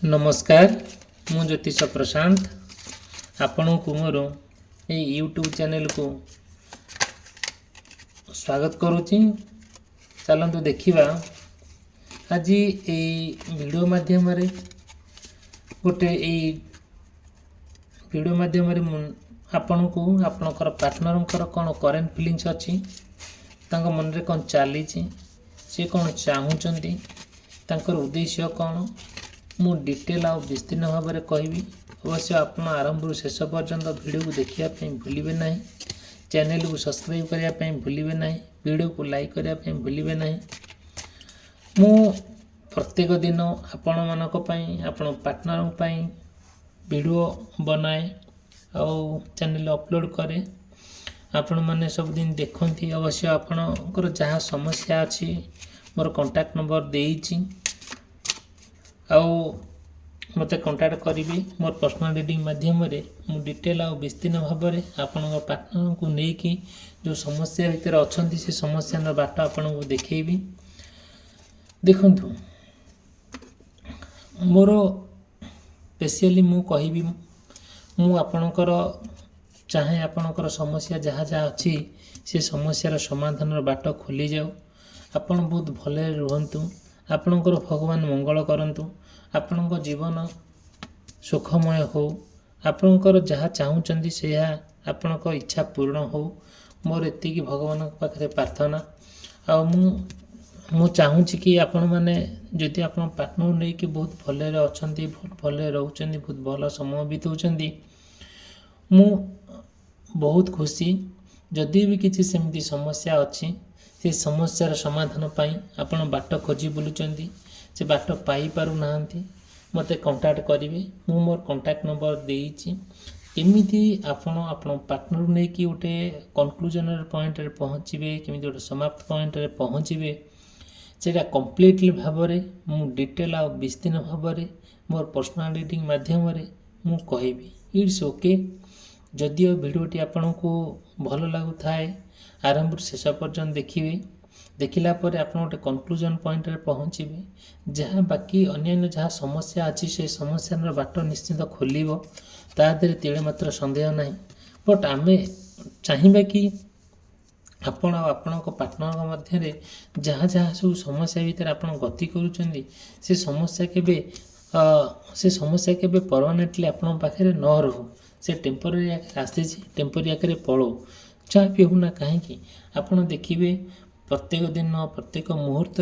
नमस्कार मु ज्योतिष प्रशांत आपण को मोर यूट्यूब चैनल को स्वागत करुच्ची। चलतु देखा आज वीडियो माध्यम गोटे वीडियो माध्यम आपण को आपणकर पार्टनर कौन करेन्ट फिलिंग्स अच्छी मन रे कौन चली सी कौन चाहूँगी उद्देश्य कौन मु डिटेल आ विस्तीर्ण भाव में कहबी। अवश्य आप आरंभ शेष पर्यंत वीडियो को देखा भूलिए ना, चैनल को सब्सक्राइब करने भूलिए ना, वीडियो को लाइक करने भूलिए ना। मु प्रत्येक दिन आपण मानक आपण पार्टनर वीडियो बनाए और चैनल अपलोड करे, आपण मैंने सब दिन देखती। अवश्य आपणकर जहाँ समस्या अच्छी मोर कांटेक्ट नंबर देइछि आउ मते कांटेक्ट करिवे। मोर पर्सनल रीडिंग माध्यम रे मु डिटेल आ विस्तीर्ण भाव में आपन पार्टनर को लेकिन जो समस्या भीतर अछंती से समस्या बाट आपन को देखैबी। देखंतु मोर स्पेशली मु कहबी मु आपनकर चाहे आपनकर समस्या जहाँ जहाँ अच्छी से समस्यार समाधान बाट खोली जाऊ। आपन बहुत भले रुहंतु, आपणकर भगवान मंगल करंतु, आपणक जीवन सुखमय हो, आपणकर जहाँ चाहूँगी से आपणक इच्छा पूर्ण हो। मोर एतिकी भगवान पाखे प्रार्थना। आ मु चाहूँगी कि आपण मैंने जदि आप पार्टनर नहीं कि बहुत भले अच्छा बहुत भले रोचंदी बहुत भल समय बीतौंती मु बहुत खुशी। जदि भी किसी सेमती समस्या अच्छी से समस्यार समाधान पाई आपण बाट खोजी बुलुचंदी से बाट पाई पारु नाहंती मते कांटेक्ट करिवे। मु मोर कांटेक्ट नंबर देइछि। केमिति आपण पार्टनर नै कि गोटे कंक्लूजन पॉइंट रे पहुँचीबे, केमिति गोटे समाप्त पॉइंट रे पहुँचीबे सेटा कंप्लीटली भाव रे मु डिटेल आ विस्तीर्ण भाव रे मोर पर्सनल रीडिंग माध्यम रे मु कहबी। It's okay. जदिओ वीडियोटी आपन को भल लागु थाए आरंभ शेष पर्यंत देखिए, देखिला पर आप गोटे कंक्लूजन पॉइंट रे पहुँचे जहाँ बाकी अन्य जहाँ समस्या अच्छी से समस्या बाट निश्चित खोल तादे तिले मात्र सन्देह ना। बट आम चाहिए कि आपण आपण पार्टनर मध्य जहाँ जहाँ सब समस्या भीतर आप गति करुँच से समस्या के परमानेंटली आपण पाखे न रहू, से टेम्पोरारी आसी टेम्पोरारी आगे पड़ो जहाँ भी होना कहीं आपड़ देखिए प्रत्येक दिन प्रत्येक मुहूर्त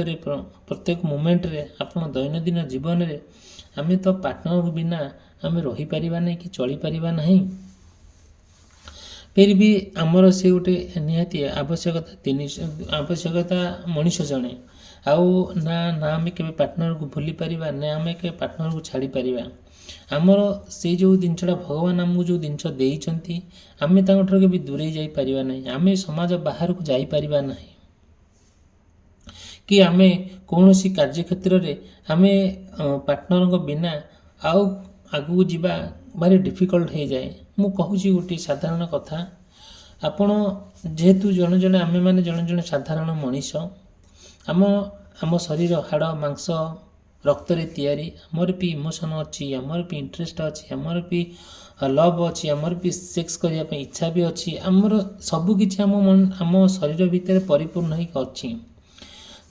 प्रत्येक मोमेंट रे आपन दैनंदिन जीवन रे आमे तो पार्टनर बिना आमे रही परिबा नहीं कि चली परिबा नहीं। फिर भी आमर से गोटे निहाती आवश्यकता मनीष जड़े आउ ना आमे केबे पार्टनर को भूली परिबा ना आमे के पार्टनर को छाड़ी परिबा। आमर से जो जिनसा भगवान आमको जो जिनस देइचंती आमे तांठर के भी दूरे जाई परिबा नहीं, आमे समाज बाहर को जाई परिबा नहीं कि आमे कौन सी कार्य क्षेत्र रे आमे पार्टनर को बिना आउ आगू जीवा भारी डिफिकल्ट हो जाए। मु कहूची गोटे साधारण कथा आपण जेहेतु जन जन आमे माने जन जन साधारण मनीष आम शरीर हाड़ मांस रक्त रे तैयारी, आमर भी इमोशन अच्छी, आमर भी इंटरेस्ट अच्छी, आमर भी लव अच्छी, आमर भी सेक्स करने इच्छा भी अच्छी, आमर सबकि आम शरीर भितर परिपूर्ण होकर अच्छी।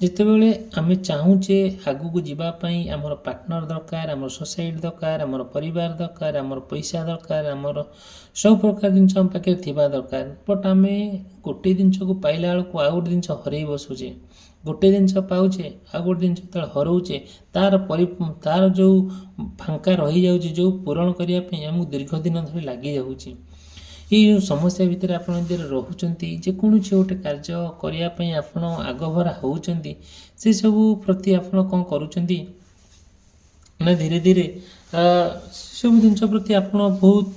जितेबले आमे चाहूचे आगू को जीवाई आमर पार्टनर दरकार, आमर सोसाइटी दरकार, आमर परिवार दरकार, आमर पैसा दरकार, आमर सब प्रकार जिनस आम पाखे थिबा दरकार। बट आमे गोटे जिनस को पाइला बेलू आउ गोटे जिनस हरई बसुचे, गोटे जिनस पाउचे आ गोटे जिनस जो हरौचे तार जो फांका रही जाउची जो पूरण करने आमको दीर्घ दिन धरी लगी जाऊँगी। ये समस्या भितर आप रोचंती जेकोसी गोटे कार्य करने आप आगभरा होउचंती से सब प्रति आप कौन करुचंती ना धीरे धीरे सब जिनस प्रति आप बहुत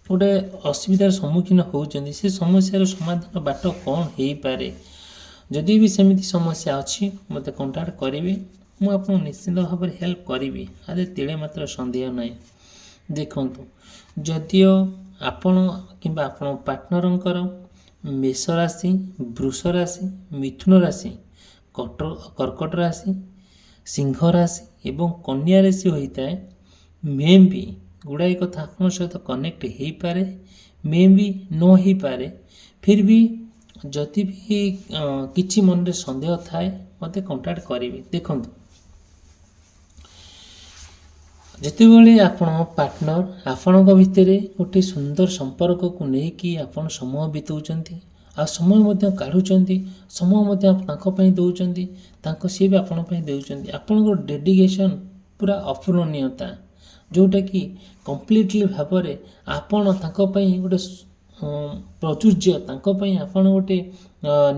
गोटे असुविधार सम्मुखीन होउचंती। से समस्यार समाधान बाट कौन हो पारे। जदि भी सेमिति समस्या अच्छी मते कांटेक्ट करेंगे, मुझे आपको निश्चित भाव में हेल्प करी। आदि तिले मात्र सन्देह ना। देखंतु जदिओ आपण किंबा आपण पार्टनरंकर मेष राशि, वृष राशि, मिथुन राशि, कर्कट राशि ସିଂହ ରାଶି ଏବଂ କନ୍ୟା ରାଶି ହୋଇଥାଏ, ମେ ବି ଗୁଡ଼ାଏ କଥା ଆପଣଙ୍କ ସହିତ କନେକ୍ଟ ହେଇପାରେ, ମେ ବି ନ ହେଇପାରେ। ଫିର୍ ବି ଯଦି ବି କିଛି ମନରେ ସନ୍ଦେହ ଥାଏ ମୋତେ କଣ୍ଟାକ୍ଟ କରିବେ। ଦେଖନ୍ତୁ, ଯେତେବେଳେ ଆପଣ ପାର୍ଟନର ଆପଣଙ୍କ ଭିତରେ ଗୋଟେ ସୁନ୍ଦର ସମ୍ପର୍କକୁ ନେଇକି ଆପଣ ସମୟ ବିତାଉଛନ୍ତି ଆଉ ସମୟ ମଧ୍ୟ କାଢ଼ୁଛନ୍ତି, ସମୟ ମଧ୍ୟ ତାଙ୍କ ପାଇଁ ଦେଉଛନ୍ତି, ସିଏ ବି ଆପଣଙ୍କ ପାଇଁ ଦେଉଛନ୍ତି, ଆପଣଙ୍କର ଡେଡିକେସନ୍ ପୁରା ଅପୂରଣୀୟତା, ଯେଉଁଟାକି କମ୍ପ୍ଲିଟଲି ଭାବରେ ଆପଣ ତାଙ୍କ ପାଇଁ ଗୋଟେ ପ୍ରଯୁଜ୍ୟ, ତାଙ୍କ ପାଇଁ ଆପଣ ଗୋଟେ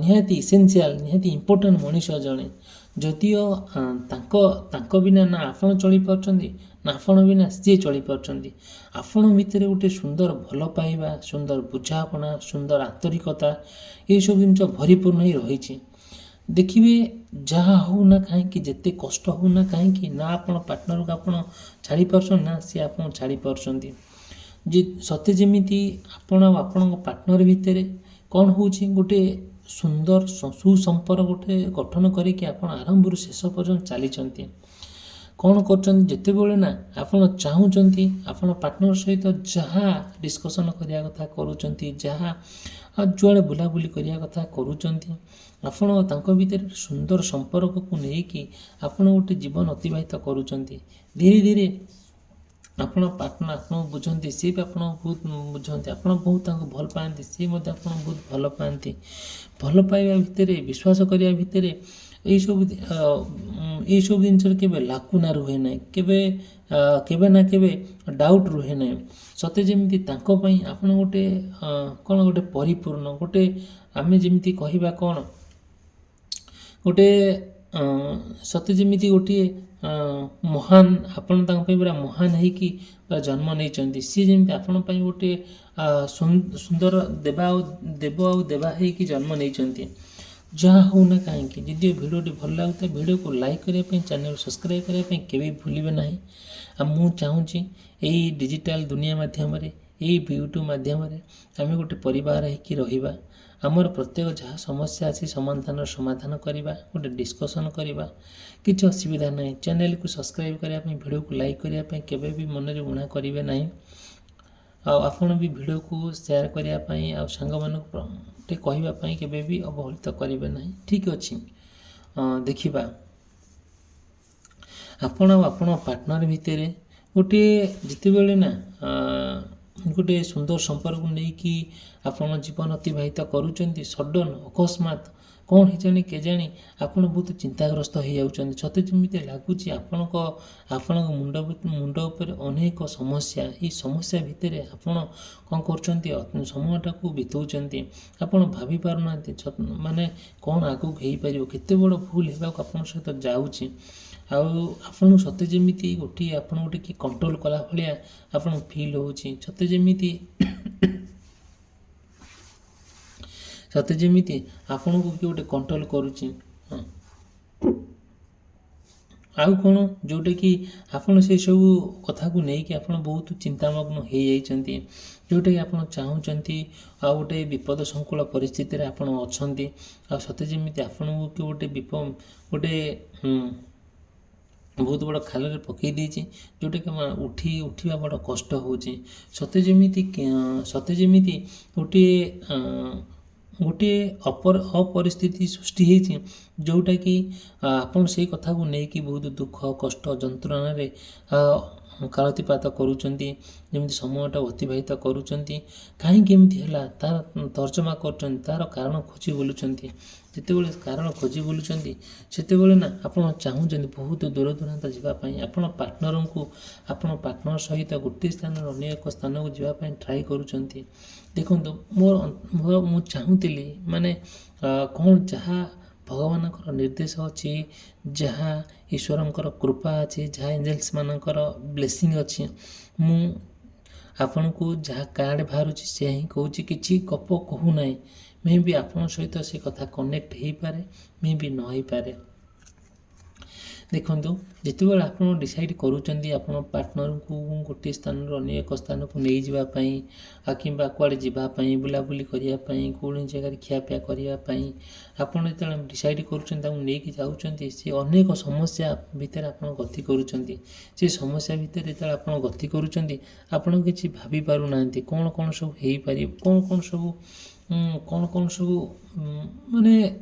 ନିହାତି ଇସେନ୍ସିଆଲ୍, ନିହାତି ଇମ୍ପୋର୍ଟାଣ୍ଟ ମଣିଷ ଜଣେ। ଯଦିଓ ତାଙ୍କ ବିନା ନା ଆପଣ ଚଳିପାରୁଛନ୍ତି ନା ଆପଣ ବିନା ସିଏ ଚଳିପାରୁଛନ୍ତି। ଆପଣ ଭିତରେ ଗୋଟେ ସୁନ୍ଦର ଭଲ ପାଇବା, ସୁନ୍ଦର ବୁଝାପଣା, ସୁନ୍ଦର ଆନ୍ତରିକତା, ଏସବୁ ଜିନିଷ ଭରିପୂର୍ଣ୍ଣ ହୋଇ ରହିଛି। ଦେଖିବେ, ଯାହା ହେଉନା କାହିଁକି, ଯେତେ କଷ୍ଟ ହେଉନା କାହିଁକି, ନା ଆପଣ ପାର୍ଟନରକୁ ଆପଣ ଛାଡ଼ିପାରୁଛନ୍ତି ନା ସିଏ ଆପଣଙ୍କୁ ଛାଡ଼ିପାରୁଛନ୍ତି। ସତେ ଯେମିତି ଆପଣ ଆଉ ଆପଣଙ୍କ ପାର୍ଟନର ଭିତରେ କ'ଣ ହେଉଛି, ଗୋଟେ ସୁନ୍ଦର ସୁସମ୍ପର୍କ ଗୋଟେ ଗଠନ କରିକି ଆପଣ ଆରମ୍ଭରୁ ଶେଷ ପର୍ଯ୍ୟନ୍ତ ଚାଲିଛନ୍ତି। କ'ଣ କରୁଛନ୍ତି, ଯେତେବେଳେ ନା ଆପଣ ଚାହୁଁଛନ୍ତି ଆପଣ ପାର୍ଟନର ସହିତ ଯାହା ଡିସ୍କସନ୍ କରିବା କଥା କରୁଛନ୍ତି, ଯାହା ଯୁଆଡ଼େ ବୁଲାବୁଲି କରିବା କଥା କରୁଛନ୍ତି, ଆପଣ ତାଙ୍କ ଭିତରେ ସୁନ୍ଦର ସମ୍ପର୍କକୁ ନେଇକି ଆପଣ ଗୋଟେ ଜୀବନ ଅତିବାହିତ କରୁଛନ୍ତି। ଧୀରେ ଧୀରେ ଆପଣ ପାର୍ଟନର ଆପଣଙ୍କୁ ବୁଝନ୍ତି, ସିଏ ବି ଆପଣଙ୍କୁ ବହୁତ ବୁଝନ୍ତି, ଆପଣ ବହୁତ ତାଙ୍କୁ ଭଲ ପାଆନ୍ତି, ସିଏ ମଧ୍ୟ ଆପଣଙ୍କୁ ବହୁତ ଭଲ ପାଆନ୍ତି। ଭଲ ପାଇବା ଭିତରେ, ବିଶ୍ୱାସ କରିବା ଭିତରେ ଏଇସବୁ ଜିନିଷରେ କେବେ ଲାକୁନା ରୁହେ ନାହିଁ, କେବେ ନା କେବେ ଡାଉଟ୍ ରୁହେ ନାହିଁ। ସତେ ଯେମିତି ତାଙ୍କ ପାଇଁ ଆପଣ ଗୋଟେ କ'ଣ ଗୋଟେ ପରିପୂର୍ଣ୍ଣ, ଗୋଟେ ଆମେ ଯେମିତି କହିବା କ'ଣ ଗୋଟେ ସତେ ଯେମିତି ଗୋଟିଏ ମହାନ, ଆପଣ ତାଙ୍କ ପାଇଁ ପୁରା ମହାନ ହେଇକି ପୁରା ଜନ୍ମ ନେଇଛନ୍ତି। ସିଏ ଯେମିତି ଆପଣଙ୍କ ପାଇଁ ଗୋଟେ ସୁନ୍ଦର ଦେବ ଆଉ ଦେବା ହେଇକି ଜନ୍ମ ନେଇଛନ୍ତି। ଯାହା ହେଉନା କାହିଁକି, ଯଦି ଭିଡ଼ିଓଟି ଭଲ ଲାଗୁଥାଏ ଭିଡ଼ିଓକୁ ଲାଇକ୍ କରିବା ପାଇଁ, ଚ୍ୟାନେଲ୍ ସବସ୍କ୍ରାଇବ୍ କରିବା ପାଇଁ କେବେ ଭୁଲିବେ ନାହିଁ। ଆଉ ମୁଁ ଚାହୁଁଛି ଏଇ ଡିଜିଟାଲ ଦୁନିଆ ମାଧ୍ୟମରେ, ଏଇ ୟୁଟ୍ୟୁବ୍ ମାଧ୍ୟମରେ ଆମେ ଗୋଟେ ପରିବାର ହେଇକି ରହିବା। ଆମର ପ୍ରତ୍ୟେକ ଯାହା ସମସ୍ୟା ଅଛି ସମାଧାନ କରିବା, ଗୋଟେ ଡିସ୍କସନ୍ କରିବା, କିଛି ଅସୁବିଧା ନାହିଁ। ଚ୍ୟାନେଲକୁ ସବସ୍କ୍ରାଇବ୍ କରିବା ପାଇଁ, ଭିଡ଼ିଓକୁ ଲାଇକ୍ କରିବା ପାଇଁ କେବେ ବି ମନରେ ଉଣା କରିବେ ନାହିଁ। ଆଉ ଆପଣ ବି ଭିଡ଼ିଓକୁ ସେୟାର କରିବା ପାଇଁ ଆଉ ସାଙ୍ଗମାନଙ୍କୁ ଟିକେ କହିବା ପାଇଁ କେବେ ବି ଅବହେଳିତ କରିବେ ନାହିଁ। ଠିକ୍ ଅଛି, ଦେଖିବା ଆପଣ ଆଉ ଆପଣ ପାର୍ଟନର ଭିତରେ ଗୋଟିଏ ଯେତେବେଳେ ନା ଗୋଟେ ସୁନ୍ଦର ସମ୍ପର୍କକୁ ନେଇକି ଆପଣ ଜୀବନ ଅତିବାହିତ କରୁଛନ୍ତି, ସଡନ୍ ଅକସ୍ମାତ୍ କ'ଣ ହେଇଯାଣି କେଜାଣି ଆପଣ ବହୁତ ଚିନ୍ତାଗ୍ରସ୍ତ ହେଇଯାଉଛନ୍ତି। ସତେ ଯେମିତି ଲାଗୁଛି ଆପଣଙ୍କ ମୁଣ୍ଡ ଉପରେ ଅନେକ ସମସ୍ୟା। ଏଇ ସମସ୍ୟା ଭିତରେ ଆପଣ କ'ଣ କରୁଛନ୍ତି, ସମୟଟାକୁ ବିତାଉଛନ୍ତି। ଆପଣ ଭାବି ପାରୁନାହାନ୍ତି ମାନେ କ'ଣ ଆଗକୁ ହେଇପାରିବ, କେତେ ବଡ଼ ଭୁଲ ହେବାକୁ ଆପଣଙ୍କ ସହିତ ଯାଉଛି। ଆଉ ଆପଣଙ୍କୁ ସତେ ଯେମିତି ଆପଣ ଗୋଟେ କି କଣ୍ଟ୍ରୋଲ କଲା ଭଳିଆ ଆପଣଙ୍କୁ ଫିଲ୍ ହେଉଛି। ସତେ ଯେମିତି ଆପଣଙ୍କୁ କିଏ ଗୋଟେ କଣ୍ଟ୍ରୋଲ କରୁଛି। ଆଉ କ'ଣ, ଯେଉଁଟାକି ଆପଣ ସେସବୁ କଥାକୁ ନେଇକି ଆପଣ ବହୁତ ଚିନ୍ତାମଗ୍ନ ହେଇଯାଇଛନ୍ତି, ଯେଉଁଟାକି ଆପଣ ଚାହୁଁଛନ୍ତି ଆଉ ଗୋଟେ ବିପଦ ସଂକୁଳ ପରିସ୍ଥିତିରେ ଆପଣ ଅଛନ୍ତି। ଆଉ ସତେ ଯେମିତି ଆପଣଙ୍କୁ କିଏ ଗୋଟେ ବହୁତ ବଡ଼ ଖାଲରେ ପକାଇ ଦେଇଛି, ଯେଉଁଟାକି ଉଠିବା ବଡ଼ କଷ୍ଟ ହେଉଛି। ସତେ ଯେମିତି ଗୋଟିଏ ଅପରିସ୍ଥିତି ସୃଷ୍ଟି ହେଇଛି, ଯେଉଁଟାକି ଆପଣ ସେଇ କଥାକୁ ନେଇକି ବହୁତ ଦୁଃଖ, କଷ୍ଟ, ଯନ୍ତ୍ରଣାରେ କାଳତିପାତ କରୁଛନ୍ତି, ଯେମିତି ସମୟଟା ଅତିବାହିତ କରୁଛନ୍ତି। କାହିଁକି ଏମିତି ହେଲା ତାର ତର୍ଜମା କରୁଛନ୍ତି, ତାର କାରଣ ଖୋଜି ବୁଲୁଛନ୍ତି। ଯେତେବେଳେ କାରଣ ଖୋଜି ବୁଲୁଛନ୍ତି ସେତେବେଳେ ନା ଆପଣ ଚାହୁଁଛନ୍ତି ବହୁତ ଦୂର ଦୂରାନ୍ତ ଯିବା ପାଇଁ। ଆପଣ ପାର୍ଟନର ସହିତ ଗୋଟିଏ ସ୍ଥାନରୁ ଅନ୍ୟ ଏକ ସ୍ଥାନକୁ ଯିବା ପାଇଁ ଟ୍ରାଏ କରୁଛନ୍ତି। ଦେଖନ୍ତୁ, ମୁଁ ଚାହୁଁଥିଲି ମାନେ କ'ଣ, ଯାହା ଭଗବାନଙ୍କର ନିର୍ଦ୍ଦେଶ ଅଛି, ଯାହା ଈଶ୍ୱରଙ୍କର କୃପା ଅଛି, ଯାହା ଏଞ୍ଜେଲ୍ସ ମାନଙ୍କର ବ୍ଲେସିଂ ଅଛି, ମୁଁ ଆପଣଙ୍କୁ ଯାହା କାର୍ଡ଼ ବାହାରୁଛି ସେ ହିଁ କହୁଛି, କିଛି ଗପ କହୁନାହିଁ। ମେ ବି ଆପଣଙ୍କ ସହିତ ସେ କଥା କନେକ୍ଟ ହେଇପାରେ, ମେ ବି ନ ହେଇପାରେ। ଦେଖନ୍ତୁ, ଯେତେବେଳେ ଆପଣ ଡିସାଇଡ଼୍ କରୁଛନ୍ତି ଆପଣ ପାର୍ଟନରକୁ ଗୋଟିଏ ସ୍ଥାନରୁ ଅନ୍ୟ ଏକ ସ୍ଥାନକୁ ନେଇଯିବା ପାଇଁ କିମ୍ବା କୁଆଡ଼େ ଯିବା ପାଇଁ, ବୁଲାବୁଲି କରିବା ପାଇଁ, କୌଣସି ଜାଗାରେ ଖିଆପିଆ କରିବା ପାଇଁ ଆପଣ ଯେତେବେଳେ ଡିସାଇଡ଼୍ କରୁଛନ୍ତି ତାଙ୍କୁ ନେଇକି ଯାଉଛନ୍ତି, ସେ ଅନେକ ସମସ୍ୟା ଭିତରେ ଆପଣ ଗତି କରୁଛନ୍ତି। ସେ ସମସ୍ୟା ଭିତରେ ଯେତେବେଳେ ଆପଣ ଗତି କରୁଛନ୍ତି ଆପଣ କିଛି ଭାବି ପାରୁନାହାନ୍ତି କ'ଣ କ'ଣ ସବୁ ହେଇପାରିବ, କ'ଣ ସବୁ ମାନେ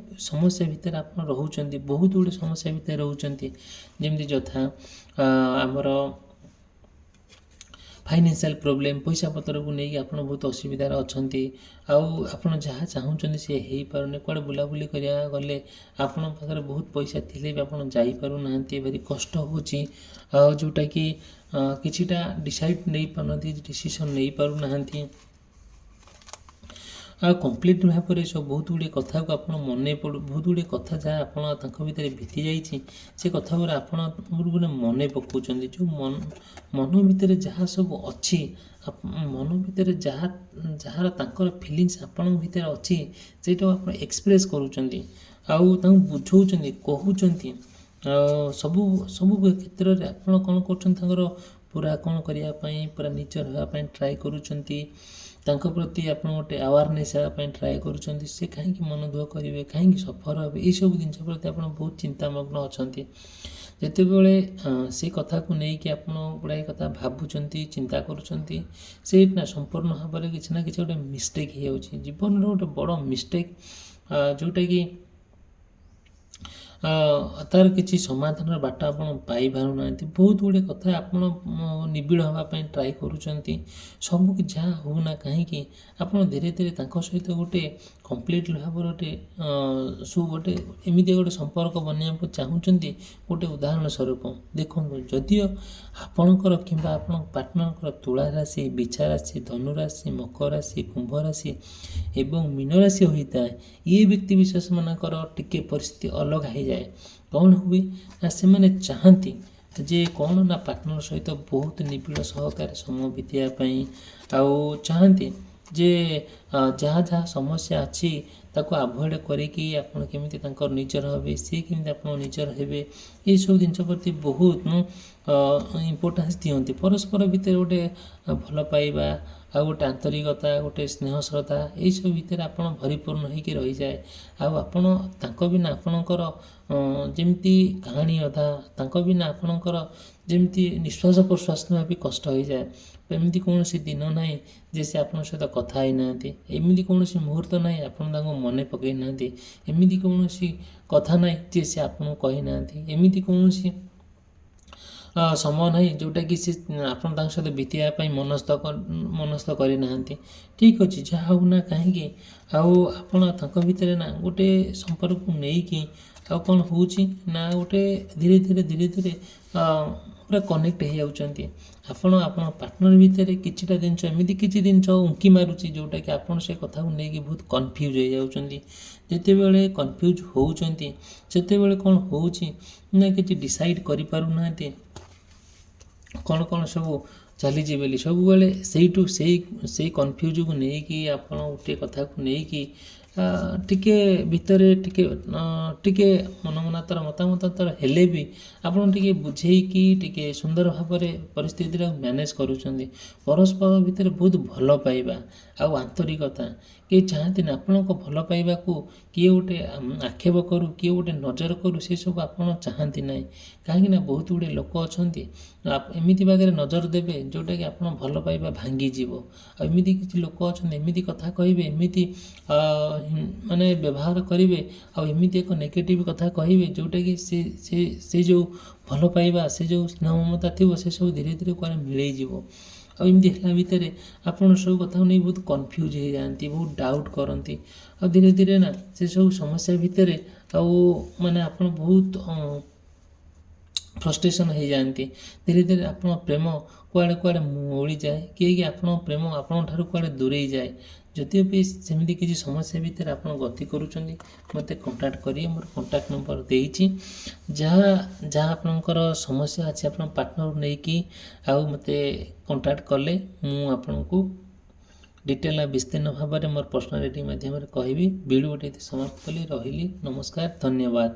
ସମସ୍ୟା ଭିତରେ ଆପଣ ରହୁଛନ୍ତି। ବହୁତ ଗୁଡ଼ିଏ ସମସ୍ୟା ଭିତରେ ରହୁଛନ୍ତି, ଯେମିତି ଯଥା ଆମର ଫାଇନାନ୍ସିଆଲ୍ ପ୍ରୋବ୍ଲେମ୍, ପଇସା ପତ୍ରକୁ ନେଇକି ଆପଣ ବହୁତ ଅସୁବିଧାରେ ଅଛନ୍ତି। ଆଉ ଆପଣ ଯାହା ଚାହୁଁଛନ୍ତି ସେ ହେଇପାରୁନି। କୁଆଡ଼େ ବୁଲାବୁଲି କରିବା ଗଲେ ଆପଣଙ୍କ ପାଖରେ ବହୁତ ପଇସା ଥିଲେ ବି ଆପଣ ଯାଇପାରୁନାହାନ୍ତି, ଭାରି କଷ୍ଟ ହେଉଛି। ଆଉ ଯେଉଁଟାକି କିଛିଟା ଡିସାଇଡ଼୍ ନେଇପାରୁନାହାନ୍ତି, ଡିସିସନ୍ ନେଇପାରୁନାହାନ୍ତି। ଆଉ କମ୍ପ୍ଲିଟ୍ ଭାବରେ ସବୁ ବହୁତ ଗୁଡ଼ିଏ କଥାକୁ ଆପଣ ବହୁତ ଗୁଡ଼ିଏ କଥା ଯାହା ଆପଣ ତାଙ୍କ ଭିତରେ ବିତି ଯାଇଛି, ସେ କଥା ଗୁଡ଼ା ଆପଣ ଗୋଟେ ମନେ ପକାଉଛନ୍ତି। ଯେଉଁ ମନ ଭିତରେ ଯାହା ସବୁ ଅଛି, ମନ ଭିତରେ ଯାହାର ତାଙ୍କର ଫିଲିଙ୍ଗସ୍ ଆପଣଙ୍କ ଭିତରେ ଅଛି, ସେଇଟାକୁ ଆପଣ ଏକ୍ସପ୍ରେସ୍ କରୁଛନ୍ତି ଆଉ ତାଙ୍କୁ ବୁଝାଉଛନ୍ତି, କହୁଛନ୍ତି। ସବୁ କ୍ଷେତ୍ରରେ ଆପଣ କ'ଣ କରୁଛନ୍ତି, ତାଙ୍କର ପୁରା କ'ଣ କରିବା ପାଇଁ, ପୁରା ନିଜର ହେବା ପାଇଁ ଟ୍ରାଏ କରୁଛନ୍ତି। ତାଙ୍କ ପ୍ରତି ଆପଣ ଗୋଟେ ଆୱାରନେସ୍ ହେବା ପାଇଁ ଟ୍ରାଏ କରୁଛନ୍ତି। ସେ କାହିଁକି ମନ ଦୁଃଖ କରିବେ, କାହିଁକି ସଫର ହେବେ, ଏଇସବୁ ଜିନିଷ ପ୍ରତି ଆପଣ ବହୁତ ଚିନ୍ତାମଗ୍ନ ଅଛନ୍ତି। ଯେତେବେଳେ ସେ କଥାକୁ ନେଇକି ଆପଣ ଗୁଡ଼ାଏ କଥା ଭାବୁଛନ୍ତି, ଚିନ୍ତା କରୁଛନ୍ତି, ସେଇଟା ସମ୍ପୂର୍ଣ୍ଣ ଭାବରେ କିଛି ନା କିଛି ଗୋଟେ ମିଷ୍ଟେକ୍ ହେଇଯାଉଛି। ଜୀବନର ଗୋଟେ ବଡ଼ ମିଷ୍ଟେକ୍, ଯେଉଁଟାକି ତାର କିଛି ସମାଧାନର ବାଟ ଆପଣ ପାଇପାରୁନାହାନ୍ତି। ବହୁତ ଗୁଡ଼ିଏ କଥା ଆପଣ ନିବିଡ଼ ହେବା ପାଇଁ ଟ୍ରାଏ କରୁଛନ୍ତି। ସବୁ ଯାହା ହେଉନା କାହିଁକି ଆପଣ ଧୀରେ ଧୀରେ ତାଙ୍କ ସହିତ ଗୋଟେ କମ୍ପ୍ଲିଟ୍ ଭାବରେ ଗୋଟେ ଏମିତି ଗୋଟେ ସମ୍ପର୍କ ବନେଇବାକୁ ଚାହୁଁଛନ୍ତି। ଗୋଟେ ଉଦାହରଣ ସ୍ୱରୂପ ଦେଖନ୍ତୁ, ଯଦିଓ ଆପଣଙ୍କର କିମ୍ବା ଆପଣଙ୍କ ପାର୍ଟନରଙ୍କର ତୁଳା ରାଶି, ବିଛା ରାଶି, ଧନୁ ରାଶି, ମକର ରାଶି, କୁମ୍ଭ ରାଶି ଏବଂ ମୀନ ରାଶି ହୋଇଥାଏ, ଏ ବ୍ୟକ୍ତି ବିଶେଷମାନଙ୍କର ଟିକେ ପରିସ୍ଥିତି ଅଲଗା ହେଇଯାଏ। କ'ଣ ହୁଏ ନା, ସେମାନେ ଚାହାନ୍ତି ଯେ କ'ଣ ନା ପାର୍ଟନର ସହିତ ବହୁତ ନିବିଡ଼ ସହକାରେ ସମୟ ବିତାଇବା ପାଇଁ, ଆଉ ଚାହାନ୍ତି ଯେ ଯାହା ସମସ୍ୟା ଅଛି ତାକୁ ଆଭଏଡ଼ କରିକି ଆପଣ କେମିତି ତାଙ୍କର ନିଜର ହେବେ, ସିଏ କେମିତି ଆପଣ ନିଜର ହେବେ, ଏଇସବୁ ଜିନିଷ ପ୍ରତି ବହୁତ ଇମ୍ପୋର୍ଟାନ୍ସ ଦିଅନ୍ତି। ପରସ୍ପର ଭିତରେ ଗୋଟେ ଭଲ ପାଇବା ଆଉ ଗୋଟେ ଆନ୍ତରିକତା, ଗୋଟେ ସ୍ନେହ ଶ୍ରଦ୍ଧା, ଏଇସବୁ ଭିତରେ ଆପଣ ପରିପୂର୍ଣ୍ଣ ହେଇକି ରହିଯାଏ। ଆଉ ଆପଣ ତାଙ୍କ ବିନା ଆପଣଙ୍କର ଯେମିତି କାହାଣୀ ଅଧା, ତାଙ୍କ ବିନା ଆପଣଙ୍କର ଯେମିତି ନିଶ୍ୱାସ ପ୍ରଶ୍ୱାସ ନେବା ବି କଷ୍ଟ ହୋଇଯାଏ। ଏମିତି କୌଣସି ଦିନ ନାହିଁ ଯେ ସେ ଆପଣଙ୍କ ସହିତ କଥା ହେଇନାହାନ୍ତି, ଏମିତି କୌଣସି ମୁହୂର୍ତ୍ତ ନାହିଁ ଆପଣ ତାଙ୍କୁ ମନେ ପକାଇ ନାହାନ୍ତି, ଏମିତି କୌଣସି କଥା ନାହିଁ ଯେ ସେ ଆପଣଙ୍କୁ କହିନାହାନ୍ତି, ଏମିତି କୌଣସି ସମୟ ନାହିଁ ଯେଉଁଟାକି ସେ ଆପଣ ତାଙ୍କ ସହିତ ବିତାଇବା ପାଇଁ ମନସ୍ଥ କରିନାହାନ୍ତି। ଠିକ୍ ଅଛି, ଯାହା ହଉ ନା କାହିଁକି ଆଉ ଆପଣ ତାଙ୍କ ଭିତରେ ନା ଗୋଟେ ସମ୍ପର୍କକୁ ନେଇକି ଆଉ କ'ଣ ହେଉଛି ନା ଗୋଟେ ଧୀରେ ଧୀରେ ପୁରା କନେକ୍ଟ ହେଇଯାଉଛନ୍ତି। ଆପଣ ପାର୍ଟନର ଭିତରେ କିଛିଟା ଜିନିଷ, ଏମିତି କିଛି ଜିନିଷ ଉଙ୍କି ମାରୁଛି ଯେଉଁଟାକି ଆପଣ ସେ କଥାକୁ ନେଇକି ବହୁତ କନଫ୍ୟୁଜ୍ ହେଇଯାଉଛନ୍ତି। ଯେତେବେଳେ କନଫ୍ୟୁଜ୍ ହେଉଛନ୍ତି ସେତେବେଳେ କ'ଣ ହେଉଛି ନା କିଛି ଡିସାଇଡ଼୍ କରିପାରୁନାହାନ୍ତି କ'ଣ ସବୁ ଚାଲିଛି ବୋଲି। ସବୁବେଳେ ସେଇ କନଫ୍ୟୁଜକୁ ନେଇକି ଆପଣ ଗୋଟିଏ କଥାକୁ ନେଇକି ଟିକେ ଭିତରେ ଟିକେ ମତାମତ ହେଲେ ବି ଆପଣ ଟିକେ ବୁଝେଇକି ଟିକେ ସୁନ୍ଦର ଭାବରେ ପରିସ୍ଥିତିଟାକୁ ମ୍ୟାନେଜ୍ କରୁଛନ୍ତି। ପରସ୍ପର ଭିତରେ ବହୁତ ଭଲ ପାଇବା ଆଉ ଆନ୍ତରିକତା, କେହି ଚାହାନ୍ତିନି ଆପଣଙ୍କ ଭଲ ପାଇବାକୁ କିଏ ଗୋଟେ ଆକ୍ଷେପ କରୁ, କିଏ ଗୋଟେ ନଜର କରୁ, ସେସବୁ ଆପଣ ଚାହାନ୍ତି ନାହିଁ। କାହିଁକିନା ବହୁତ ଗୁଡ଼ିଏ ଲୋକ ଅଛନ୍ତି ଏମିତି ବାଗରେ ନଜର ଦେବେ ଯେଉଁଟାକି ଆପଣ ଭଲ ପାଇବା ଭାଙ୍ଗିଯିବ। ଆଉ ଏମିତି କିଛି ଲୋକ ଅଛନ୍ତି ଏମିତି କଥା କହିବେ, ଏମିତି ମାନେ ବ୍ୟବହାର କରିବେ, ଆଉ ଏମିତି ଏକ ନେଗେଟିଭ୍ କଥା କହିବେ ଯେଉଁଟାକି ସେ ଯେଉଁ ଭଲ ପାଇବା, ସେ ଯେଉଁ ସ୍ନେହ ମମତା ଥିବ ସେସବୁ ଧୀରେ ଧୀରେ କୁଆଡ଼େ ମିଳେଇଯିବ। ଆଉ ଏମିତି ହେଲା ଭିତରେ ଆପଣ ସବୁ କଥାକୁ ନେଇ ବହୁତ କନଫ୍ୟୁଜ୍ ହେଇଯାଆନ୍ତି, ବହୁତ ଡାଉଟ୍ କରନ୍ତି। ଆଉ ଧୀରେ ଧୀରେ ନା ସେସବୁ ସମସ୍ୟା ଭିତରେ ଆଉ ମାନେ ଆପଣ ବହୁତ ଫ୍ରଷ୍ଟ୍ରେସନ୍ ହେଇଯାଆନ୍ତି। ଧୀରେ ଧୀରେ ଆପଣ ପ୍ରେମ କୁଆଡ଼େ ମଉଳିଯାଏ, କିଏ ଆପଣଙ୍କ ପ୍ରେମ ଆପଣଙ୍କ ଠାରୁ କୁଆଡ଼େ ଦୂରେଇ ଯାଏ। ଯଦିଓ ବି ସେମିତି କିଛି ସମସ୍ୟା ଭିତରେ ଆପଣ ଗତି କରୁଛନ୍ତି, ମୋତେ କଣ୍ଟାକ୍ଟ କରିବେ, ମୋର କଣ୍ଟାକ୍ଟ ନମ୍ବର ଦେଇଛି। ଯାହା ଆପଣଙ୍କର ସମସ୍ୟା ଅଛି ଆପଣ ପାର୍ଟନରକୁ ନେଇକି ଆଉ ମୋତେ କଣ୍ଟାକ୍ଟ କଲେ ମୁଁ ଆପଣଙ୍କୁ ଡିଟେଲ୍ ବିସ୍ତୀର୍ଣ୍ଣ ଭାବରେ ମୋର ପର୍ସନାଲିଟି ମାଧ୍ୟମରେ କହିବି। ଭିଡ଼ିଓଟି ସମାପ୍ତ କଲି, ରହିଲି, ନମସ୍କାର, ଧନ୍ୟବାଦ।